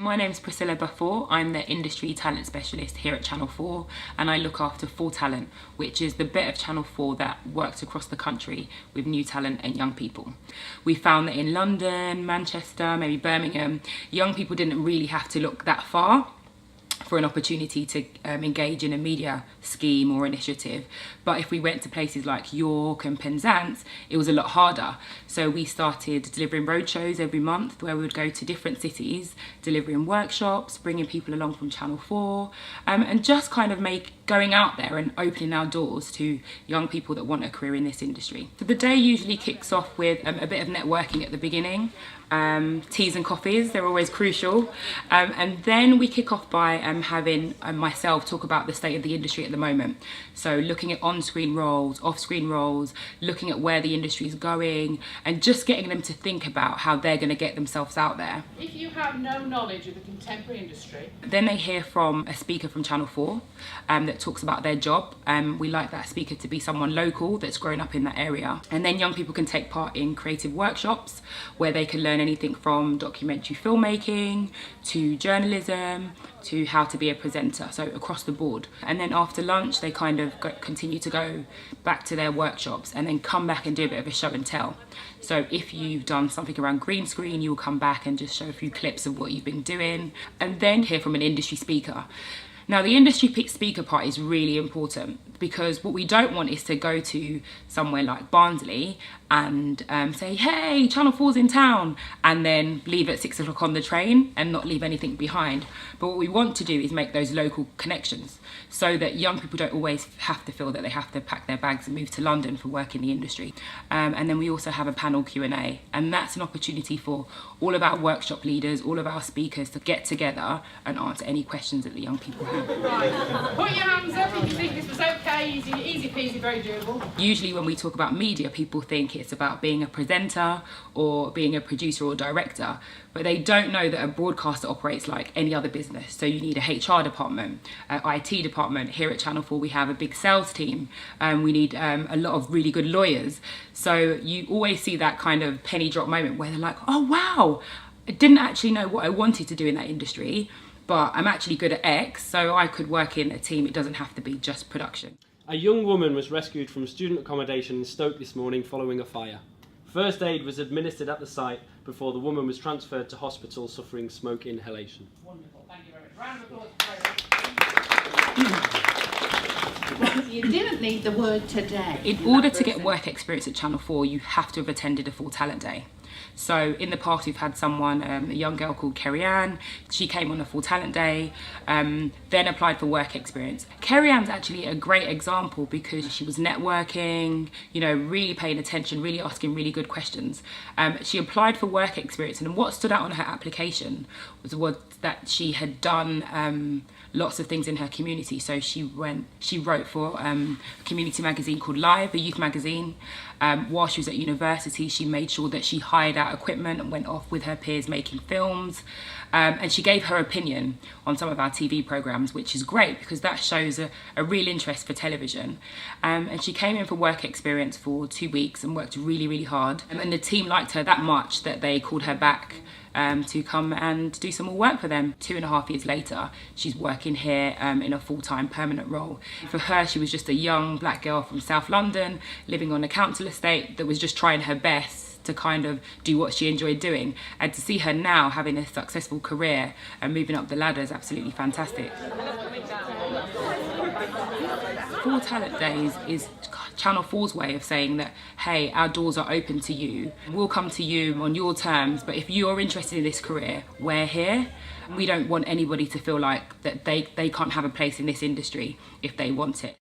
My name's Priscilla Baffour. I'm the industry talent specialist here at Channel 4, and I look after 4Talent, which is the bit of Channel 4 that works across the country with new talent and young people. We found that in London, Manchester, maybe Birmingham, young people didn't really have to look that far for an opportunity to engage in a media scheme or initiative. But if we went to places like York and Penzance, it was a lot harder. So we started delivering roadshows every month where we would go to different cities, delivering workshops, bringing people along from Channel 4, and just kind of going out there and opening our doors to young people that want a career in this industry. So the day usually kicks off with a bit of networking at the beginning. Teas and coffees, they're always crucial. And then we kick off by having myself talk about the state of the industry at the moment. So looking at on-screen roles, off-screen roles, looking at where the industry is going, and just getting them to think about how they're going to get themselves out there. If you have no knowledge of the contemporary industry. Then they hear from a speaker from Channel 4 that talks about their job. We like that speaker to be someone local that's grown up in that area. And then young people can take part in creative workshops where they can learn anything from documentary filmmaking to journalism to how to be a presenter, so across the board. And then after lunch they kind of continue to go back to their workshops and then come back and do a bit of a show and tell. So if you've done something around green screen, you'll come back and just show a few clips of what you've been doing, and then hear from an industry speaker. Now, the industry speaker part is really important because what we don't want is to go to somewhere like Barnsley and say, hey, Channel 4's in town, and then leave at 6 o'clock on the train and not leave anything behind. But what we want to do is make those local connections so that young people don't always have to feel that they have to pack their bags and move to London for work in the industry. And then we also have a panel Q&A, and that's an opportunity for all of our workshop leaders, all of our speakers to get together and answer any questions that the young people have. Right, put your hands up if you think this was okay, easy peasy, very doable. Usually when we talk about media, people think it's about being a presenter or being a producer or director, but they don't know that a broadcaster operates like any other business. So you need a HR department, IT department. Here at Channel 4 we have a big sales team. We need a lot of really good lawyers. So you always see that kind of penny drop moment where they're like, oh wow, I didn't actually know what I wanted to do in that industry, but I'm actually good at X, so I could work in a team. It doesn't have to be just production. A young woman was rescued from student accommodation in Stoke this morning following a fire. First aid was administered at the site before the woman was transferred to hospital suffering smoke inhalation. Wonderful, thank you very much. Round of applause. You didn't need the word today. In order to get work experience at Channel 4, you have to have attended a 4Talent day. So in the past we've had someone, a young girl called Kerry-Ann. She came on a 4Talent day, then applied for work experience. Kerry-Ann's actually a great example because she was networking, really paying attention, really asking really good questions. She applied for work experience, and what stood out on her application was that she had done lots of things in her community. So she wrote for a community magazine called Live, a youth magazine. While she was at university, she made sure that she hired out equipment and went off with her peers making films. And she gave her opinion on some of our TV programmes, which is great because that shows a real interest for television. And she came in for work experience for 2 weeks and worked really, really hard. And the team liked her that much that they called her back to come and do some more work for them. 2.5 years later, she's working here in a full-time permanent role. For her, she was just a young black girl from South London, living on a council estate that was just trying her best to kind of do what she enjoyed doing. And to see her now having a successful career and moving up the ladder is absolutely fantastic. 4Talent Days is Channel 4's way of saying that, hey, our doors are open to you. We'll come to you on your terms, but if you're interested in this career, we're here. We don't want anybody to feel like that they can't have a place in this industry if they want it.